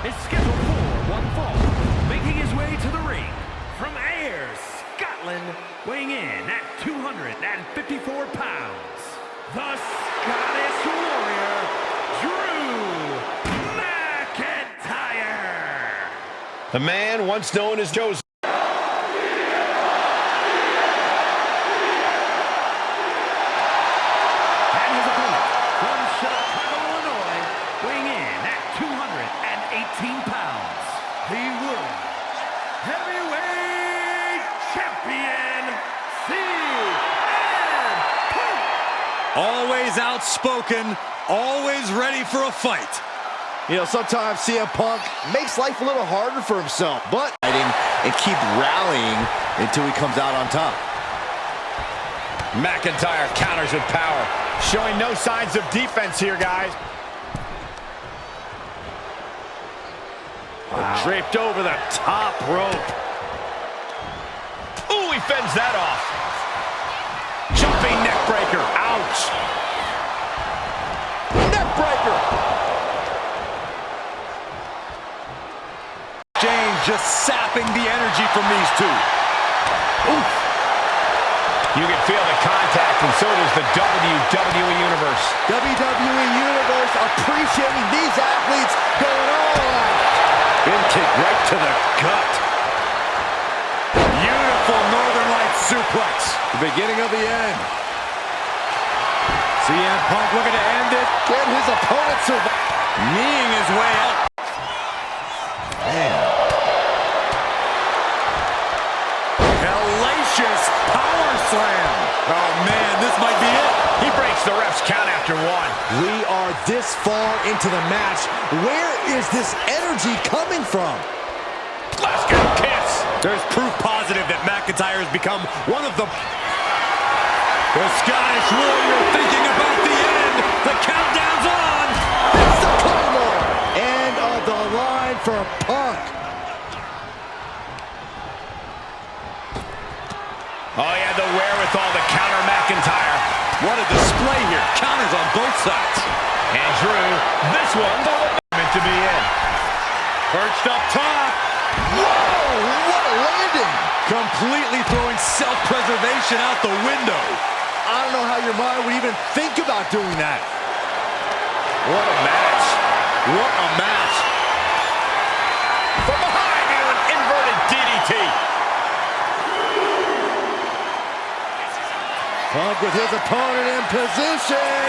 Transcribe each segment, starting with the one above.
is scheduled for one fall. Making his way to the ring from Ayr, Scotland, weighing in at 254 pounds, the Scottish Warrior, Drew McIntyre. The man once known as Joseph. Always outspoken, always ready for a fight. You know, sometimes CM Punk makes life a little harder for himself, but and keep rallying until he comes out on top. McIntyre counters with power, showing no signs of defense here, guys. Wow. Draped over the top rope. Ooh, he fends that off. Jumping neck breaker. Ouch. Neck breaker. James just sapping the energy from these two. Oof. You can feel the contact, and so does the WWE Universe. WWE Universe appreciating these athletes going all out. Big kick right to the gut. Beautiful Northern Lights suplex. The beginning of the end. CM Punk looking to end it. Can his opponent survive? Kneeing his way out. Man. Hellacious power slam. Oh, man, this might be it. He breaks the ref's count after one. We are this far into the match. Where is this energy coming from? Glasgow kiss. There's proof positive that McIntyre has become one of the Scottish Warrior thinking about the end. The countdown's on. It's the Claymore. End of the line for Punk. Oh, he had the wherewithal to counter McIntyre. What a display here. Counters on both sides. And Drew, this one's meant to be in. Perched up top. Whoa, what a landing. Completely throwing self-preservation out the window. I don't know how your mind would even think about doing that. What a match. What a match. From behind you, an inverted DDT. Punk with his opponent in position.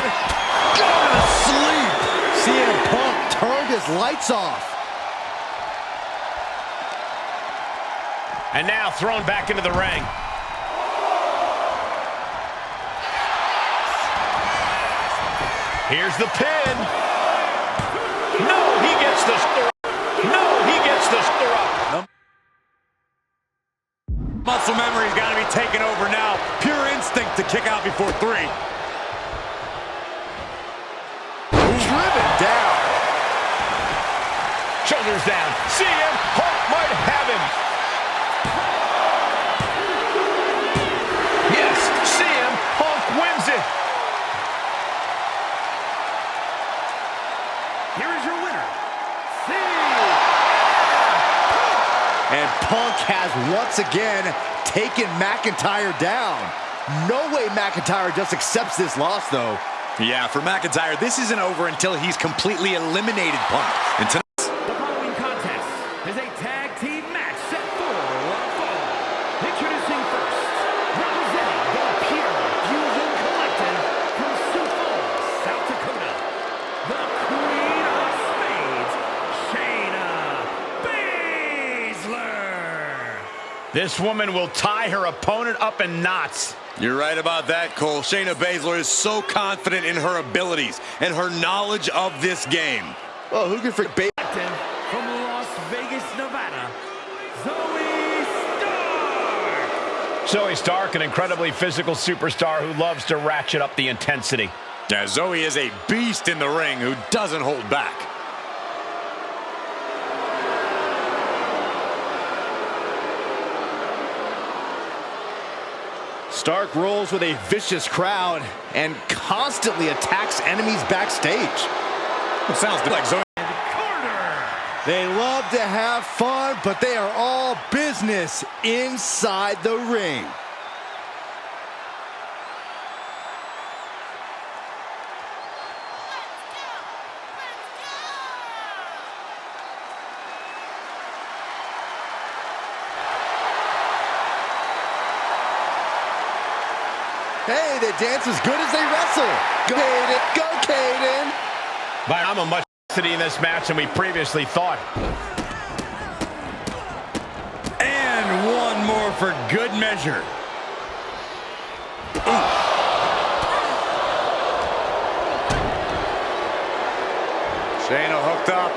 Go to sleep. CM Punk turned his lights off. And now thrown back into the ring. Here's the pin. No, he gets the stirrup. No, he gets the stirrup. Muscle memory's got to be taken over now. Pure instinct to kick out before 3. Driven down. Shoulders down. CM Punk might have him. Yes, CM Punk wins it. Here is your winner, And Punk has once again taken McIntyre down. No way McIntyre just accepts this loss, though. Yeah, for McIntyre, this isn't over until he's completely eliminated Punk. And The following contest is a tag team match set for one fall. Introducing first, representing the Pure Fusion Collective from Sioux Falls, South Dakota, the Queen of Spades, Shayna Baszler. This woman will tie her opponent up in knots. you're right about that, Cole. Shayna Baszler is so confident in her abilities and her knowledge of this game. Well, who can forget From Las Vegas, Nevada, Zoe Stark. Zoe Stark, an incredibly physical superstar who loves to ratchet up the intensity. Yeah, Zoe is a beast in the ring who doesn't hold back. Stark rolls with a vicious crowd and constantly attacks enemies backstage. It sounds like Zoe. They love to have fun, but they are all business inside the ring. Hey, they dance as good as they wrestle. Go, Caden. Go, Caden. But I'm a much in this match than we previously thought. And one more for good measure. Shayna hooked up.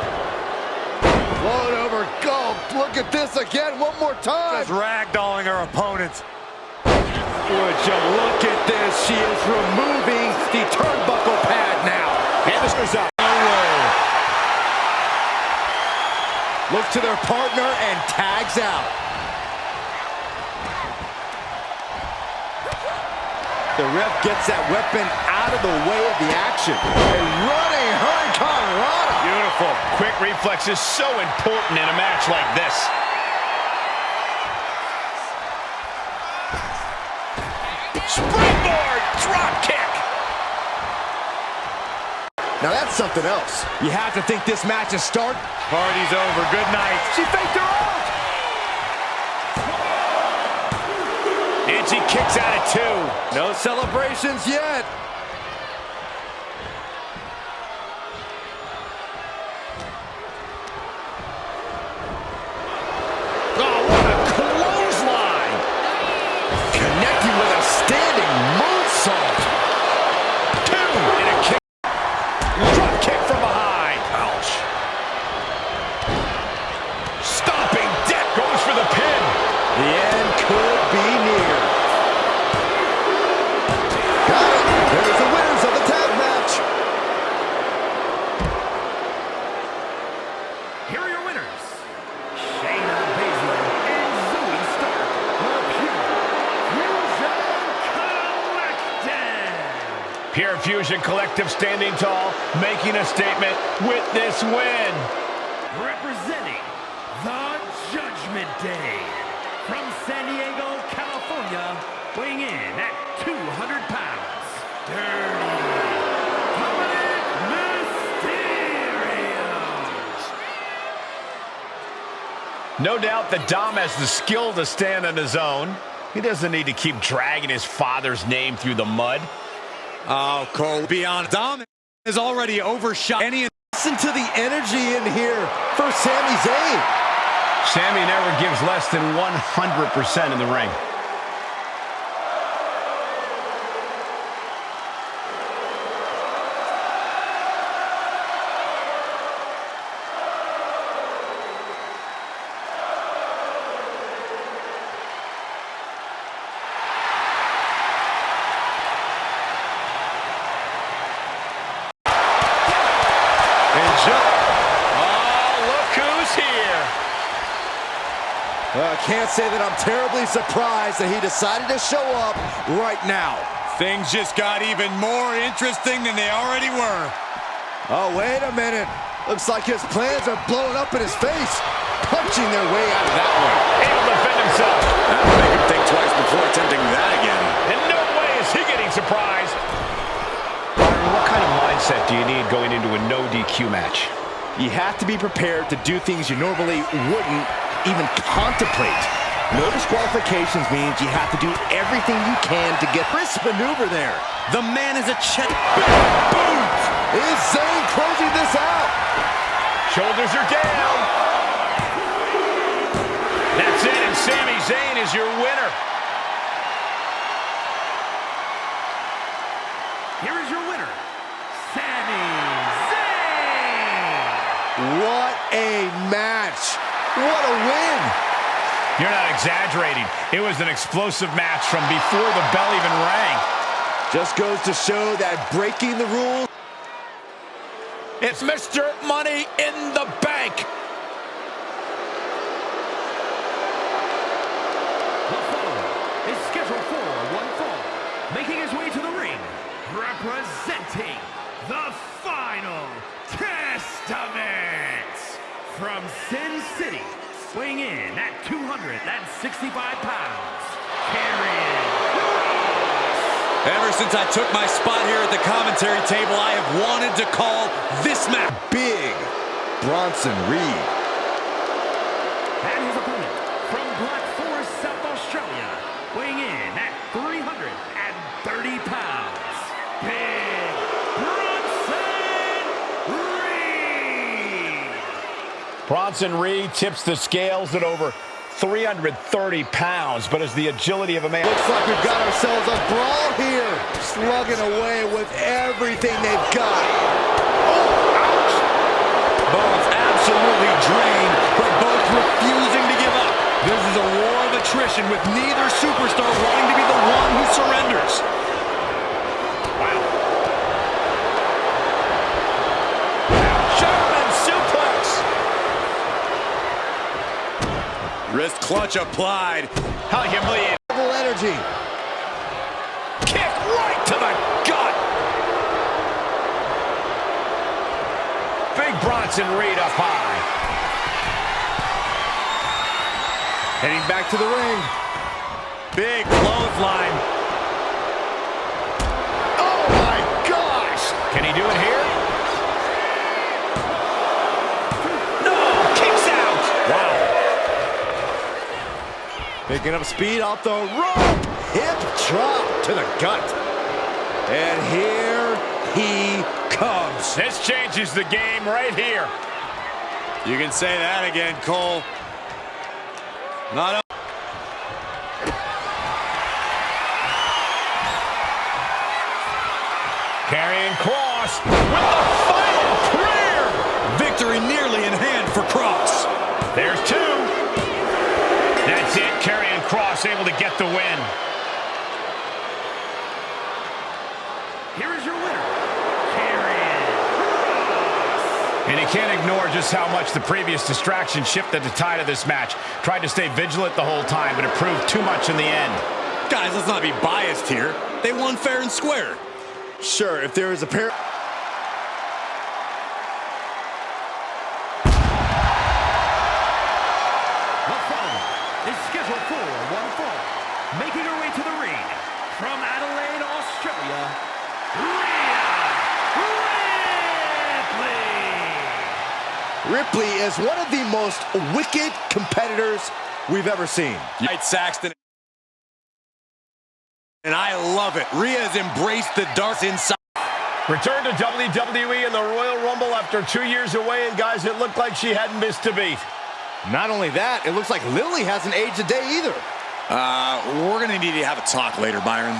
Float over. Go. Look at this again. One more time. Just ragdolling her opponents. Would you look at this? She is removing the turnbuckle pad now. And this goes up. Look to their partner and tags out. The ref gets that weapon out of the way of the action. A running hurricane. Beautiful. Quick reflexes so important in a match like this. Springboard drop kick. Now that's something else. You have to think this match is start. Party's over. Good night. She faked her out. And she kicks out at 2. No celebrations yet. Oh, what a clothesline. Connecting with a standing moonsault. 2 and a kick. Drop kick from behind. Ouch. Stomping death goes for the pin. The end could be near. Got it. There's the winners of the tag match. Here are your winners. Shayna Baszler and Zoe Stark. The Pure Fusion Collective. Pure Fusion Collective standing tall, making a statement with this win. Representing the Judgment Day. From San Diego, California, weighing in at 200 pounds. Dirty Dominic Mysterio. No doubt that Dom has the skill to stand on his own. He doesn't need to keep dragging his father's name through the mud. Oh, Cole, beyond. Dom has already overshot any. Listen to the energy in here for Sami Zayn. Sami never gives less than 100% in the ring. Can't say that I'm terribly surprised that he decided to show up right now. Things just got even more interesting than they already were. Oh, wait a minute. Looks like his plans are blowing up in his face. Punching their way out of that one. Able to defend himself. That'll make him think twice before attempting that again. In no way is he getting surprised. What kind of mindset do you need going into a no DQ match? You have to be prepared to do things you normally wouldn't even contemplate. No disqualifications means you have to do everything you can to get this maneuver there. The man is a check. Boom! Is Zayn closing this out? Shoulders are down. That's it, and Sami Zayn is your winner. Here is your winner, Sami Zayn. What a match. What a win! You're not exaggerating. It was an explosive match from before the bell even rang. Just goes to show that breaking the rules. It's Mr. Money in the Bank. The foe is scheduled for one fall, making his way to the ring, representing the Final Testament. from Sin City, weighing in at 265 pounds, Karron. Ever since I took my spot here at the commentary table, I have wanted to call this match. Big Bronson Reed. And his opponent from Black Forest, South Australia, weighing in at 330 pounds, Big Bronson Reed. Bronson Reed tips the scales at over 330 pounds, but as the agility of a man. Looks like we've got ourselves a brawl here. Slugging away with everything they've got. Oh, ouch! Both absolutely drained, but both refusing to give up. This is a war of attrition with neither superstar wanting to be the one who surrenders. Wow. German suplex. Wrist clutch applied. How humiliating. Energy. Kick right to the gut. Big Bronson Reed up high. Heading back to the ring. Big clothesline. Oh my gosh! Can he do it here? No! Kicks out! Wow. Picking up speed off the rope. Hip drop to the gut. And here he comes. This changes the game right here. You can say that again, Cole. Not up. Karron Kross with the final prayer. Victory nearly in hand for Kross. There's two. That's it. Karron Kross able to get the win. Here is your winner, Karron Kross. And you can't ignore just how much the previous distraction shifted the tide of this match. Tried to stay vigilant the whole time, but it proved too much in the end. Guys, let's not be biased here. They won fair and square. Sure, if there is a pair... Is scheduled for one fall. Making her way to the ring from Adelaide, Australia, Rhea Ripley. Ripley is one of the most wicked competitors we've ever seen. Right, Saxton. And I love it. Rhea has embraced the dark inside. Returned to WWE in the Royal Rumble after 2 years away, and guys, it looked like she hadn't missed a beat. Not only that, it looks like Lily hasn't aged a day either. We're going to need to have a talk later, Byron.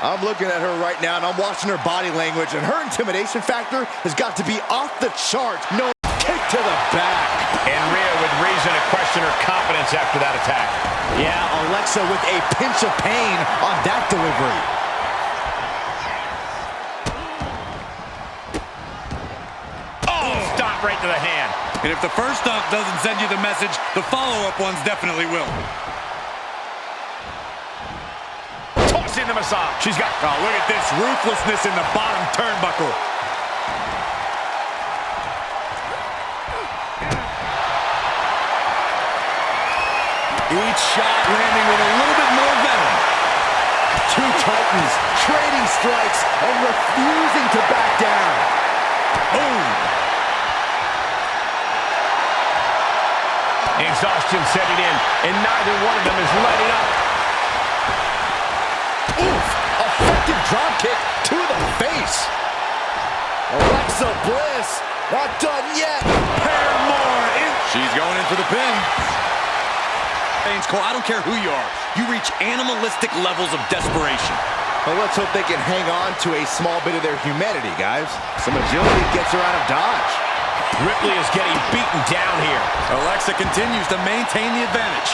I'm looking at her right now, and I'm watching her body language, and her intimidation factor has got to be off the charts. No kick to the back. And Rhea with reason to question her confidence after that attack. Yeah, Alexa with a pinch of pain on that delivery. Oh, stop right to the hand. And if the first stomp doesn't send you the message, the follow-up ones definitely will. Tossing the massage. She's got... Oh, look at this ruthlessness in the bottom turnbuckle. Each shot landing with a little bit more venom. Two Titans trading strikes and refusing to back down. Boom. Exhaustion setting in, and neither one of them is letting up. Oof! Effective dropkick to the face. Alexa Bliss, not done yet. Paramore in. She's going in for the pin. Cole, I don't care who you are. You reach animalistic levels of desperation. Well, let's hope they can hang on to a small bit of their humanity, guys. Some agility gets her out of dodge. Ripley is getting beaten down here. Alexa continues to maintain the advantage.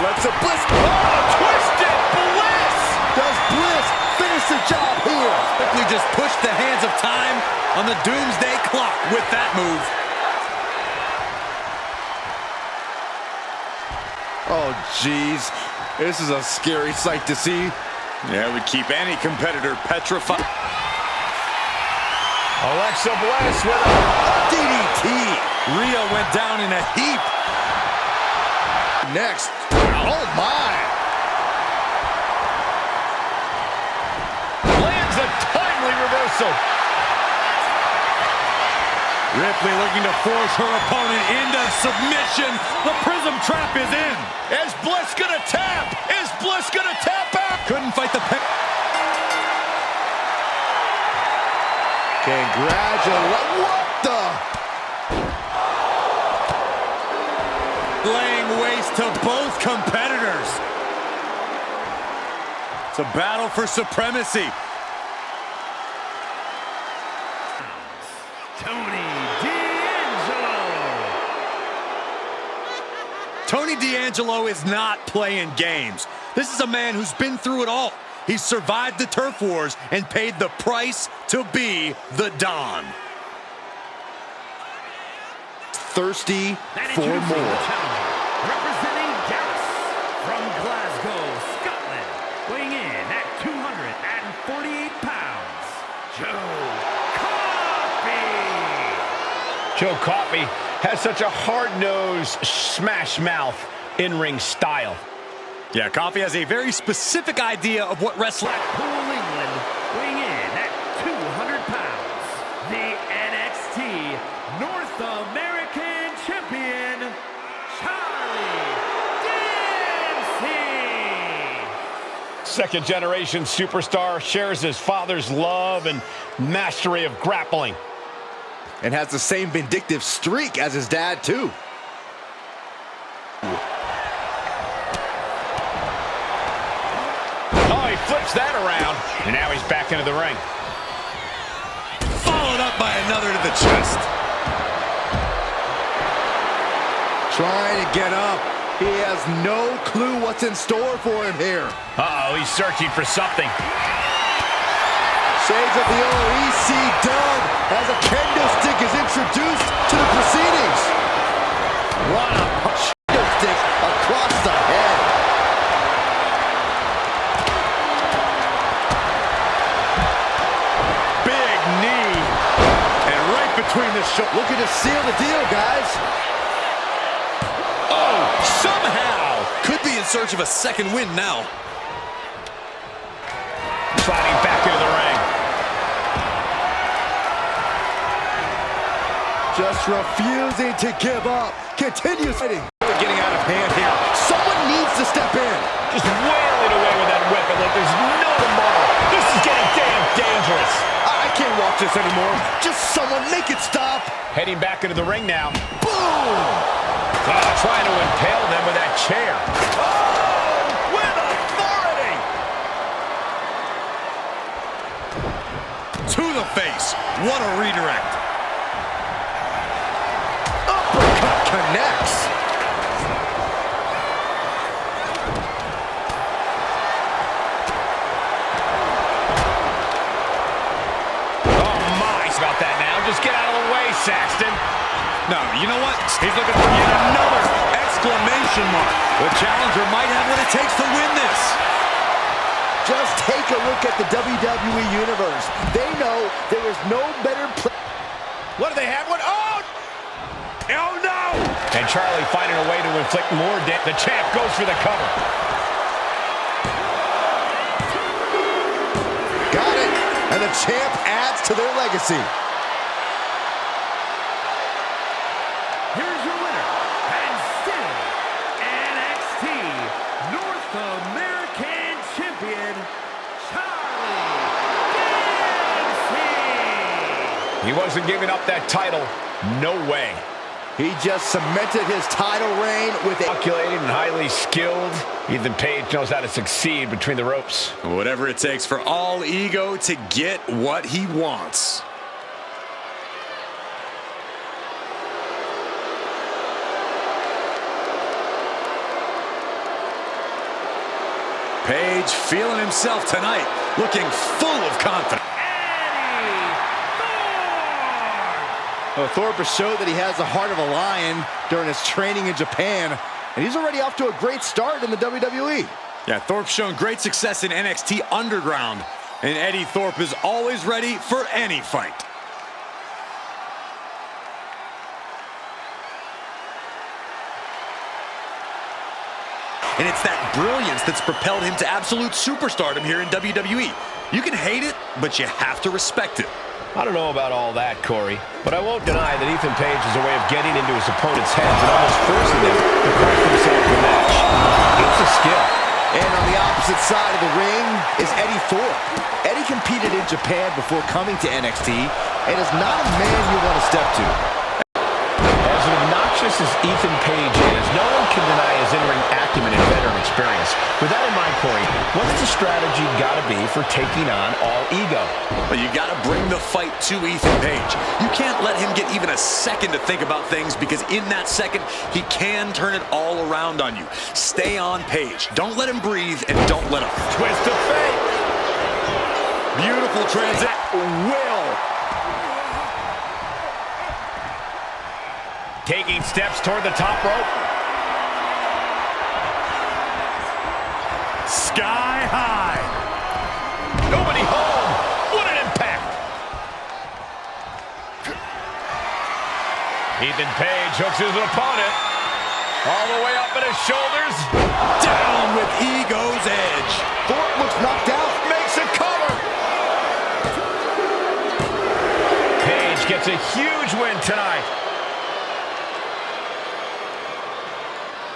Alexa Bliss. Oh, twisted Bliss! Does Bliss finish the job here? Ripley just pushed the hands of time on the doomsday clock with that move. Oh, jeez. This is a scary sight to see. Yeah, it would keep any competitor petrified. Alexa Bliss with a DDT. Rhea went down in a heap. Next. Oh, my. lands a timely reversal. Ripley looking to force her opponent into submission. The Prism Trap is in. Is Bliss gonna tap? Is Bliss gonna tap out? Couldn't fight the pin. Congratulations. What the? Laying waste to both competitors. It's a battle for supremacy. Tony D'Angelo is not playing games. This is a man who's been through it all. He's survived the turf wars and paid the price to be the Don. Thirsty for more. Representing Garris from Glasgow, Scotland, weighing in at 248 pounds, Joe Coffey has such a hard-nosed, smash-mouth in-ring style. Yeah, Coffey has a very specific idea of what wrestling. Blackpool, England, weighing in at 200 pounds, the NXT North American Champion, Charlie Dempsey. Second-generation superstar, shares his father's love and mastery of grappling. And has the same vindictive streak as his dad, too. Oh, he flips that around. And now he's back into the ring. Followed up by another to the chest. Trying to get up. He has no clue what's in store for him here. Uh-oh, he's searching for something. Shades of the OEC dub as a kendo stick is introduced to the proceedings. What a kendo stick across the head. Big knee. And right between the shoulders. Looking to seal the deal, guys. Oh, somehow. Could be in search of a second win now. Sliding back into the ring. Just refusing to give up. Continues fighting. Getting out of hand here. Someone needs to step in. Just wailing away with that weapon like there's no tomorrow. This is getting damn dangerous. I can't watch this anymore. Just someone make it stop. Heading back into the ring now. Boom! Trying to impale them with that chair. Oh, with authority. To the face. What a redirect. Uppercut connects. About that now. Just get out of the way, Saxton. No, you know what? He's looking for yet another exclamation mark. The challenger might have what it takes to win this. Just take a look at the WWE Universe. They know there is no better place. What do they have? What? Oh! Oh, no! And Charlie finding a way to inflict more damage. The champ goes for the cover. Got it. And the champ adds to their legacy. Here's your winner, and still NXT North American Champion, Charlie Dempsey. He wasn't giving up that title. No way. He just cemented his title reign with a Calculated and highly skilled. Ethan Page knows how to succeed between the ropes. Whatever it takes for all ego to get what he wants. Page feeling himself tonight, looking full of confidence. Thorpe has showed that he has the heart of a lion during his training in Japan. and he's already off to a great start in the WWE. Yeah, Thorpe's shown great success in NXT Underground, and Eddie Thorpe is always ready for any fight. And it's that brilliance that's propelled him to absolute superstardom here in WWE. You can hate it, but you have to respect it. I don't know about all that, Corey, but I won't deny that Ethan Page is a way of getting into his opponent's heads and almost forcing them to cost themselves the match. It's a skill. And on the opposite side of the ring is Eddie Thorpe. Eddie competed in Japan before coming to NXT and is not a man you want to step to. As obnoxious as Ethan Page is, no one can deny his in-ring acumen and veteran experience. With that in mind, Corey, what's the strategy got to be for taking on all ego? Well, you got to bring the fight to Ethan Page. You can't let him get even a second to think about things, because in that second, he can turn it all around on you. Stay on Page. Don't let him breathe, and don't let him. Twist of fate. Beautiful transition. Will. Taking steps toward the top rope. Sky high. Nobody home. What an impact. Ethan Page hooks his opponent. All the way up at his shoulders. Down with ego's edge. Thorpe looks knocked out. Makes a cover. Page gets a huge win tonight.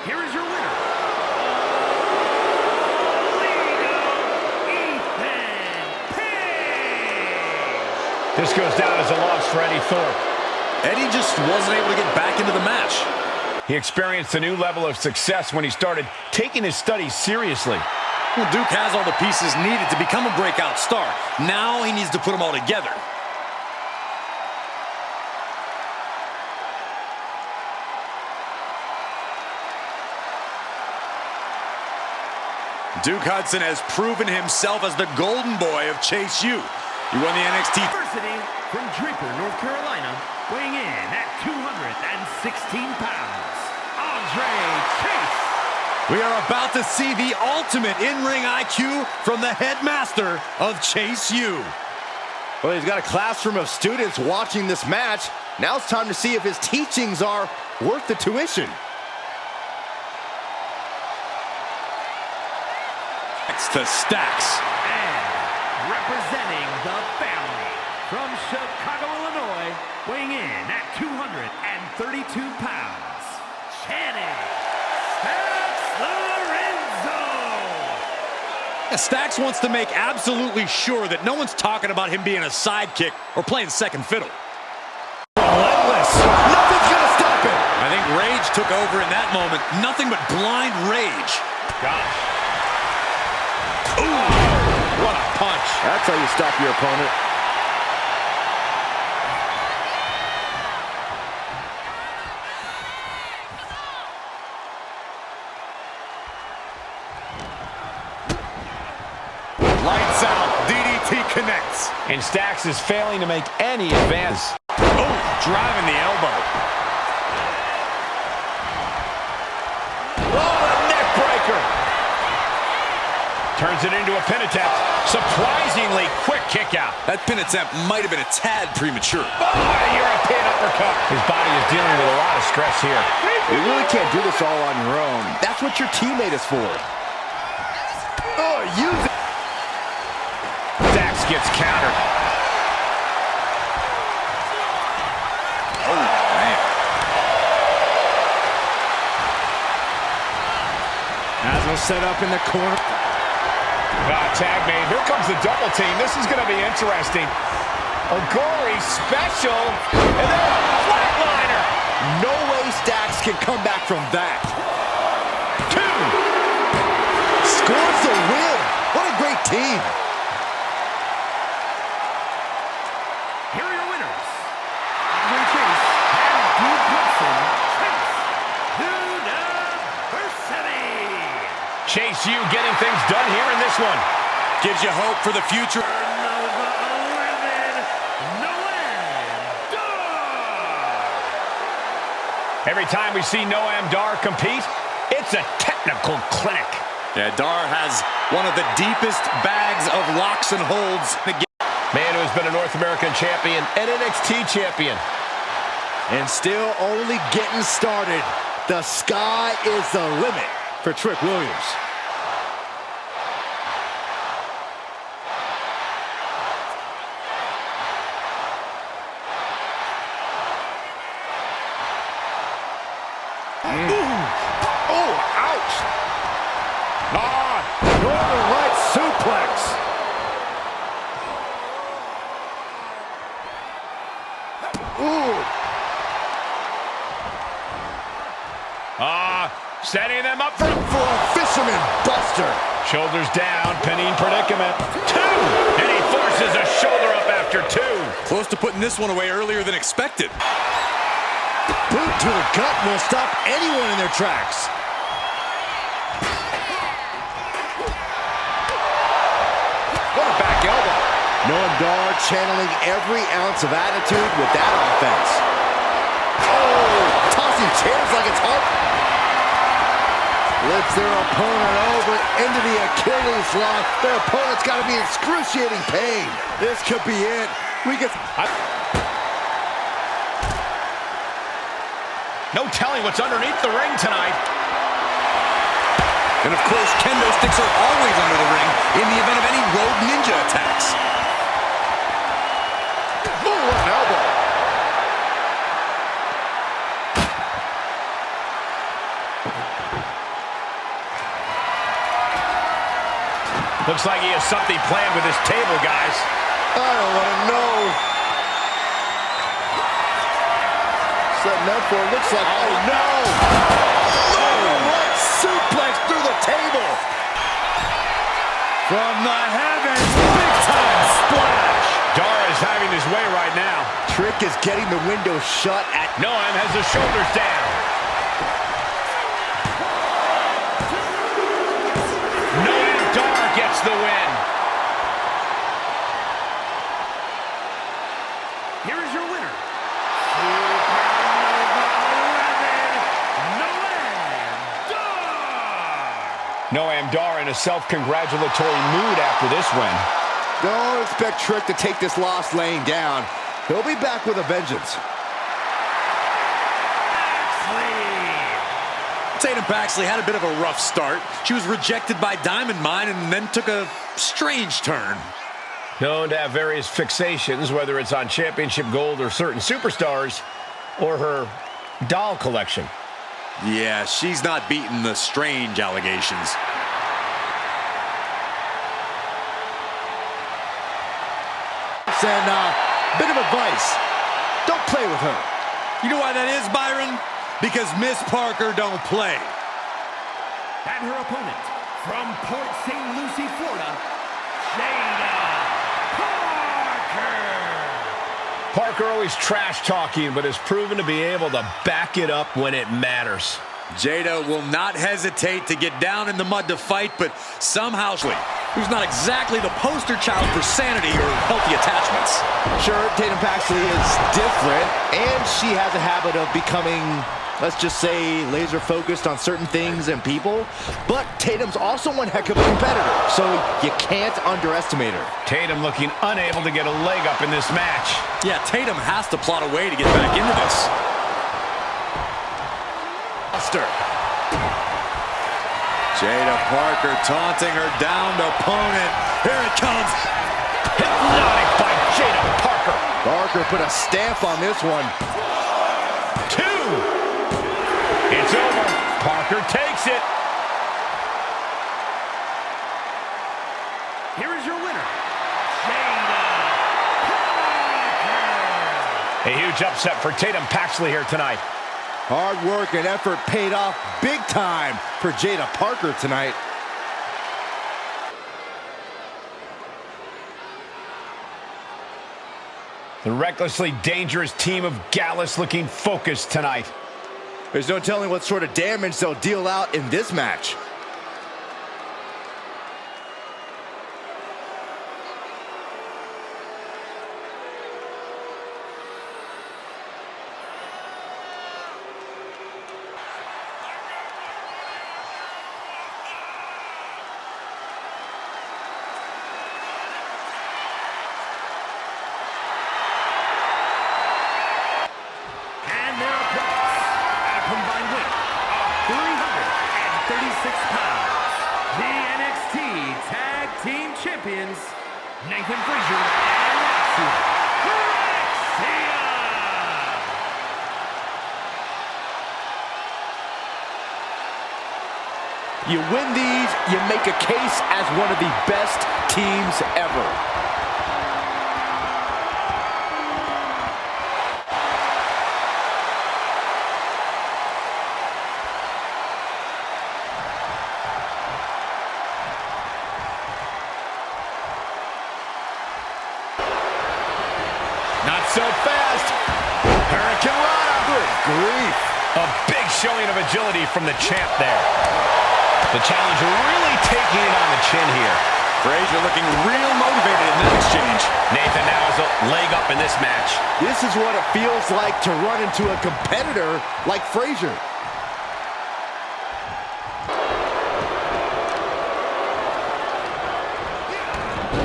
Here is your winner, Ethan Page. This goes down as a loss for Eddie Thorpe. Eddie just wasn't able to get back into the match. He experienced a new level of success when he started taking his studies seriously. Well, Duke has all the pieces needed to become a breakout star. Now he needs to put them all together. Duke Hudson has proven himself as the golden boy of Chase U. He won the NXT. University from Draper, North Carolina, weighing in at 216 pounds, Andre Chase. We are about to see the ultimate in-ring IQ from the headmaster of Chase U. Well, he's got a classroom of students watching this match. Now it's time to see if his teachings are worth the tuition. To Stacks. And representing the family from Chicago, Illinois, weighing in at 232 pounds, Channing Stacks Lorenzo. Stacks wants to make absolutely sure that no one's talking about him being a sidekick or playing second fiddle. Relentless. Nothing's gonna stop him. I think rage took over in that moment. Nothing but blind rage. Gosh. Ooh, what a punch. That's how you stop your opponent. Lights out. DDT connects. And Stacks is failing to make any advance. Oh, driving the elbow. Oh, a neck breaker. Turns it into a pin attempt. Surprisingly quick kick out. That pin attempt might have been a tad premature. Oh, European uppercut. His body is dealing with a lot of stress here. You really can't do this all on your own. That's what your teammate is for. Oh, use it. Stacks gets countered. Oh, man. Asma set up in the corner. Tag made. Here comes the double team. This is going to be interesting. A gory special. And then a flatliner. No way Stacks can come back from that. 2. Scores the win. What a great team. Here are your winners, Andre Chase and Duke Hudson. Chase University. Chase U getting things done here in this one. Gives you hope for the future. Nova 11, Noam Dar. Every time we see Noam Dar compete, It's a technical clinic. Yeah, Dar has one of the deepest bags of locks and holds. Man who has been a North American champion and NXT champion. And still only getting started. The sky is the limit for Trick Williams. Oh, ouch! Northern right suplex. Setting them up for a fisherman buster. shoulders down, pinning predicament. 2, and he forces a shoulder up after 2. Close to putting this one away earlier than expected. Boot to the gut will stop anyone in their tracks. What a back elbow. Noam Dar channeling every ounce of attitude with that offense. Oh, tossing chairs like it's hard. Lifts their opponent over into the Achilles lock. Their opponent's got to be in excruciating pain. This could be it. No telling what's underneath the ring tonight. And of course, kendo sticks are always under the ring in the event of any rogue ninja attacks. Oh, what an elbow. Looks like he has something planned with his table, guys. I don't want to know. Setting up for it, looks like, oh no! Oh, what suplex through the table! From the heavens, big time splash! Dar is having his way right now. Trick is getting the window shut at... Noam has his shoulders down. Noam Dar gets the win. Here is your winner, Noam Dar in a self-congratulatory mood after this win. Don't expect Trick to take this loss laying down. He'll be back with a vengeance. Tatum Paxley had a bit of a rough start. She was rejected by Diamond Mine and then took a strange turn. Known to have various fixations, whether it's on championship gold or certain superstars, or her doll collection. Yeah, she's not beating the strange allegations. And bit of advice, don't play with her. You know why that is, Byron? Because Miss Parker don't play. and her opponent from Port St. Lucie, Florida, Jada Parker. Parker always trash-talking, but has proven to be able to back it up when it matters. Jada will not hesitate to get down in the mud to fight, but somehow, who's not exactly the poster child for sanity or healthy attachments. Sure, Tatum Paxley is different, and she has a habit of becoming, let's just say, laser-focused on certain things and people, but Tatum's also one heck of a competitor, so you can't underestimate her. Tatum looking unable to get a leg up in this match. Yeah, Tatum has to plot a way to get back into this. Jada Parker taunting her downed opponent. Here it comes. Hypnotic by Jada Parker. Parker put a stamp on this one. 2. It's over. Parker takes it. Here is your winner, Jada Parker. A huge upset for Tatum Paxley here tonight. Hard work and effort paid off big time for Jada Parker tonight. The recklessly dangerous team of Gallus looking focused tonight. There's no telling what sort of damage they'll deal out in this match. 36 pounds, the NXT Tag Team Champions, Nathan Frazier and Axel. You win these, you make a case as one of the best teams ever. Not so fast. Hurricane Rana. Good grief. A big showing of agility from the champ there. The challenger really taking it on the chin here. Frazier looking real motivated in that exchange. Nathan now has a leg up in this match. This is what it feels like to run into a competitor like Frazier.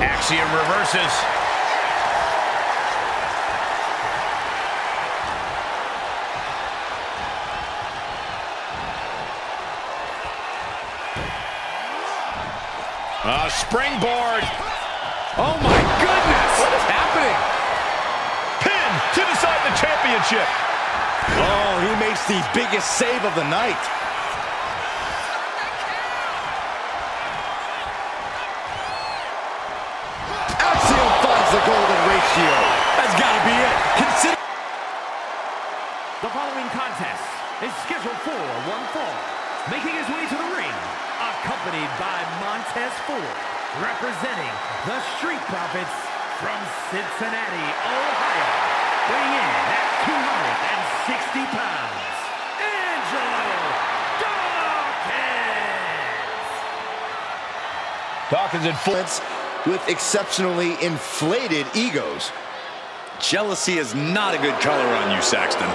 Axiom reverses. Springboard. Oh my goodness! What is happening? Pin to decide the championship. Oh, he makes the biggest save of the night. Axiom finds the golden ratio. That's gotta be it. Consider. The following contest is scheduled for one fall. Making his way to the ring, accompanied by Montez Ford, representing the Street Profits from Cincinnati, Ohio, weighing in at 260 pounds, Angelo Dawkins! Dawkins in full. With exceptionally inflated egos. Jealousy is not a good color on you, Saxton.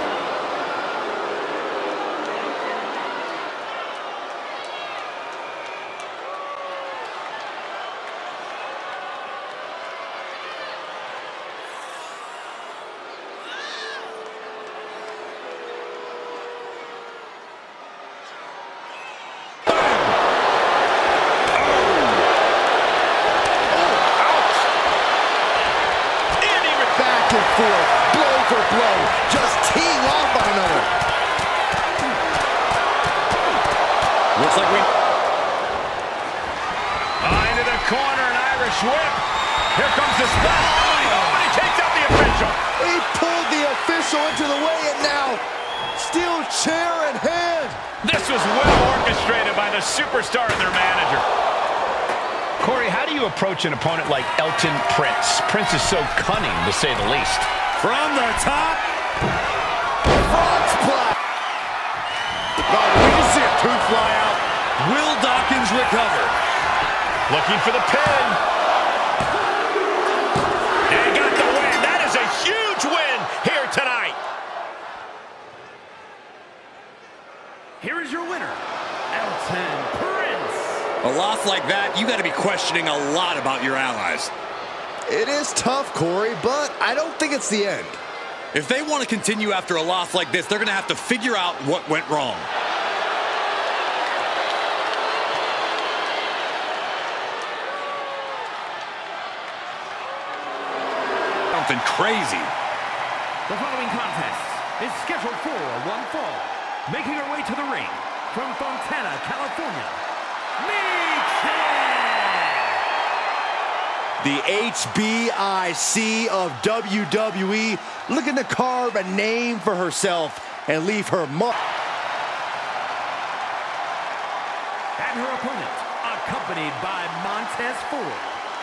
Blow for blow, just teeing off on another. Looks like we... Into the corner, an Irish whip. Here comes the spot. Oh, and he takes out the official. He pulled the official into the way, and now steel chair in hand. This was well orchestrated by the superstar and their manager. Corey, how do you approach an opponent like Elton Prince? Prince is so cunning, to say the least. From the top. Frog splash. Oh, we can see a tooth fly out. Will Dawkins recover? Looking for the pin. And got the win. That is a huge win here tonight. Here is your winner, Elton Prince. A loss like that, you got to be questioning a lot about your allies. It is tough, Corey, but I don't think it's the end. If they want to continue after a loss like this, they're going to have to figure out what went wrong. Something crazy. The following contest is scheduled for one fall. Making her way to the ring from Fontana, California, The HBIC of WWE looking to carve a name for herself and leave her mark. And her opponent, accompanied by Montez Ford,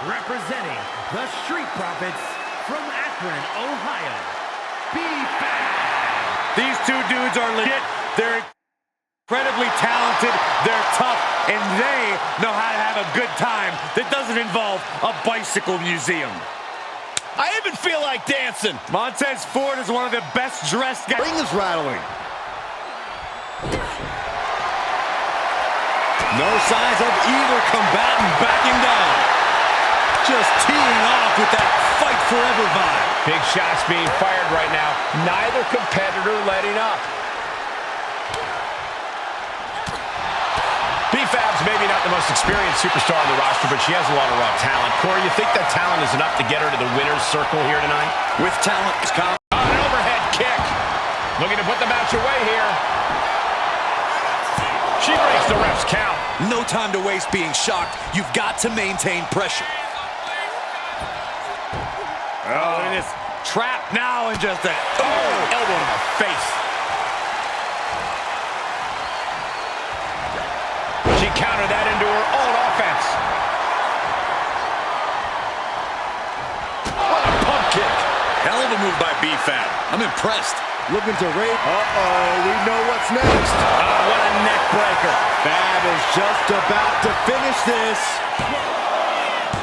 representing the Street Profits from Akron, Ohio, B-Fab. These two dudes are legit. They're incredibly talented, they're tough, and they know how to have a good time that doesn't involve a bicycle museum. I even feel like dancing. Montez Ford is one of the best dressed guys. Ring is rattling. No signs of either combatant backing down. Just teeing off with that fight forever vibe. Big shots being fired right now. Neither competitor letting up. maybe not the most experienced superstar on the roster, but she has a lot of raw talent. Corey, you think that talent is enough to get her to the winner's circle here tonight? With talent, an overhead kick. Looking to put the match away here. She breaks the ref's count. no time to waste being shocked. You've got to maintain pressure. Oh, look at this. Trap now and just a elbow to the face. She countered that into her own offense. What a pump kick. Hell of a move by B-Fab. I'm impressed. Looking to rape. We know what's next. What a neck breaker. Fab is just about to finish this.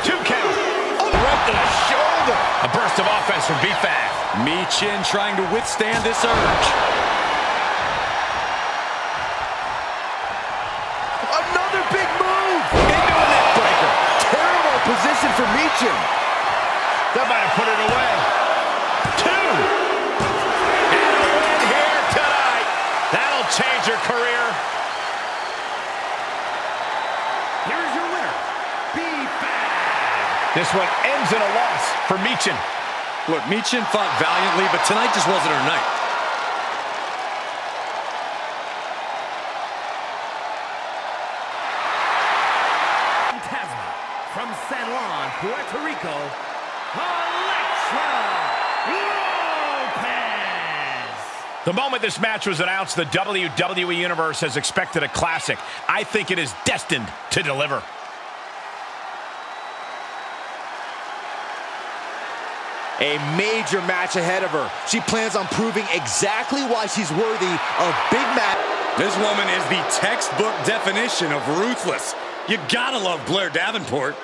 2 count. Oh, right to the shoulder. A burst of offense from B-Fab. Michin trying to withstand this urge. Another big move. Into a neck breaker. Terrible position for Michin. That might have put it away. 2. And a win here tonight. That'll change her career. Here's your winner, B-Fab. This one ends in a loss for Michin. Look, Michin fought valiantly, but tonight just wasn't her night. From San Juan, Puerto Rico, Electra Lopez. The moment this match was announced, the WWE Universe has expected a classic. I think it is destined to deliver. A major match ahead of her. She plans on proving exactly why she's worthy of big match. This woman is the textbook definition of ruthless. You gotta love Blair DavenPort.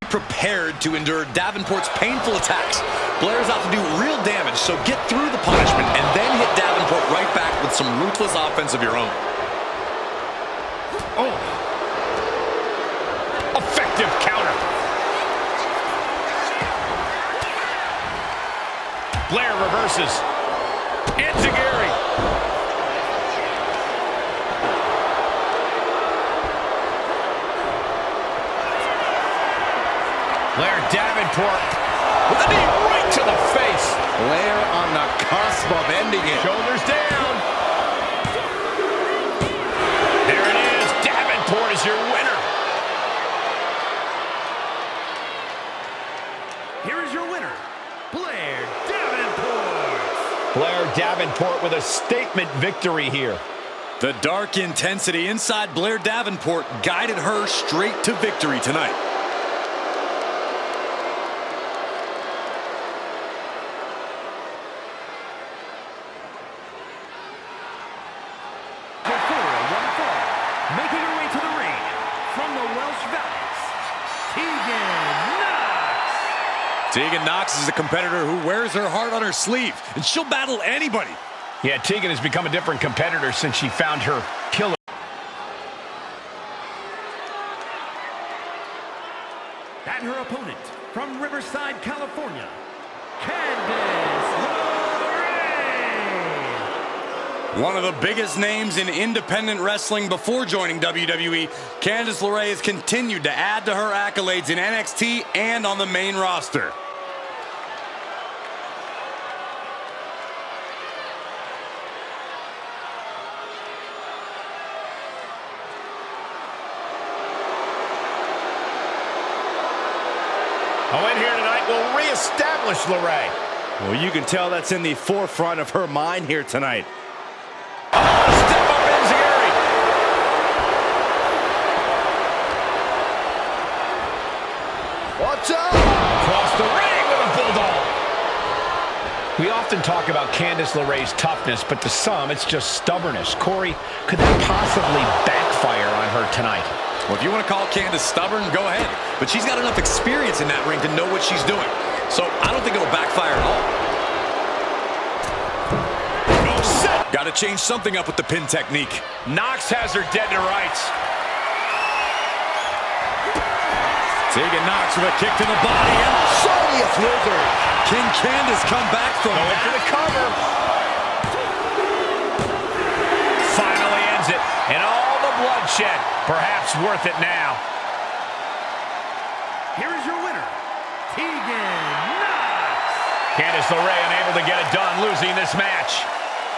Prepared to endure Davenport's painful attacks. Blair's out to do real damage, so get through the punishment and then hit Davenport right back with some ruthless offense of your own. Oh. Effective counter. Blair reverses. Enziguri. Blair DavenPort with a knee right to the face. Blair on the cusp of ending it. Shoulders down. There it is. Davenport is your winner. Here is your winner, Blair DavenPort. Blair DavenPort with a statement victory here. The dark intensity inside Blair DavenPort guided her straight to victory tonight. Making her way to the ring from the Welsh Valleys, Tegan Knox is a competitor who wears her heart on her sleeve, and she'll battle anybody. Yeah, Tegan has become a different competitor since she found her killer. And her opponent from Riverside, California, Candice LeRae. One of the biggest names in independent wrestling before joining WWE, Candice LeRae has continued to add to her accolades in NXT and on the main roster. A win here tonight will reestablish LeRae. Well, you can tell that's in the forefront of her mind here tonight. Step up Enziguri. Watch out! Across the ring with a bulldog. We often talk about Candice LeRae's toughness, but to some, it's just stubbornness. Corey, could that possibly backfire on her tonight? Well, if you want to call Candice stubborn, go ahead. But she's got enough experience in that ring to know what she's doing. So I don't think it'll backfire at all. to change something up with the pin technique. Knox has her dead to rights. Tegan Knox with a kick to the body. And Shiniest Wizard. Can Candice come back from Going that? for the cover. Finally ends it. And all the bloodshed, perhaps worth it now. Here is your winner, Tegan Knox. Candice LeRae unable to get it done, losing this match.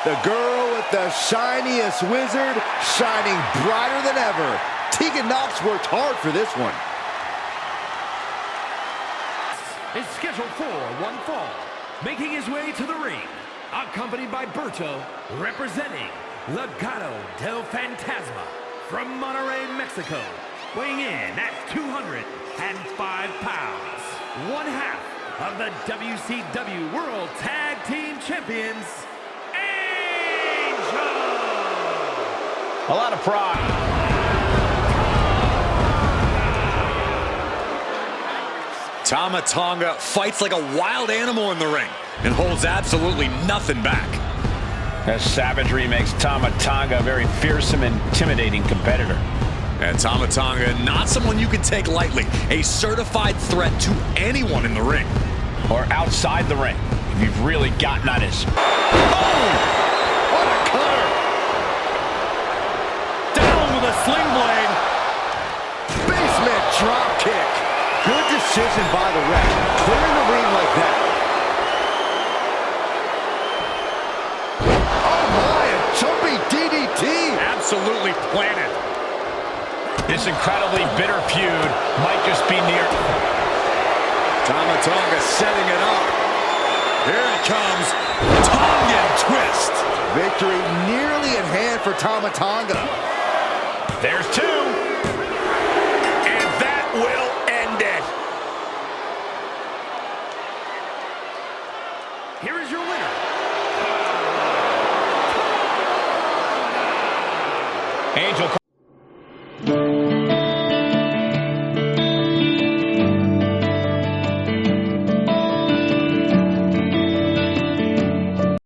The girl with the shiniest wizard, shining brighter than ever. Tegan Knox worked hard for this one. Is scheduled for one fall. Making his way to the ring, accompanied by Berto, representing Legado del Fantasma from Monterrey, Mexico, weighing in at 205 pounds. One half of the WCW World Tag Team Champions, Angel! A lot of pride. Tama Tonga fights like a wild animal in the ring and holds absolutely nothing back. That savagery makes Tama Tonga a very fearsome and intimidating competitor. And Tama Tonga, not someone you can take lightly. A certified threat to anyone in the ring. Or outside the ring, if you've really gotten on his... Oh! What a cutter! Down with a sling blade. Basement drop kick. Good decision by the ref. Clearing the ring like that. Oh my, a jumping DDT. Absolutely planted. This incredibly bitter feud might just be near... Tama Tonga setting it up. Here it comes. Tongan twist. Victory nearly at hand for Tama Tonga. There's two. And that will end it. Here is your winner, Angel...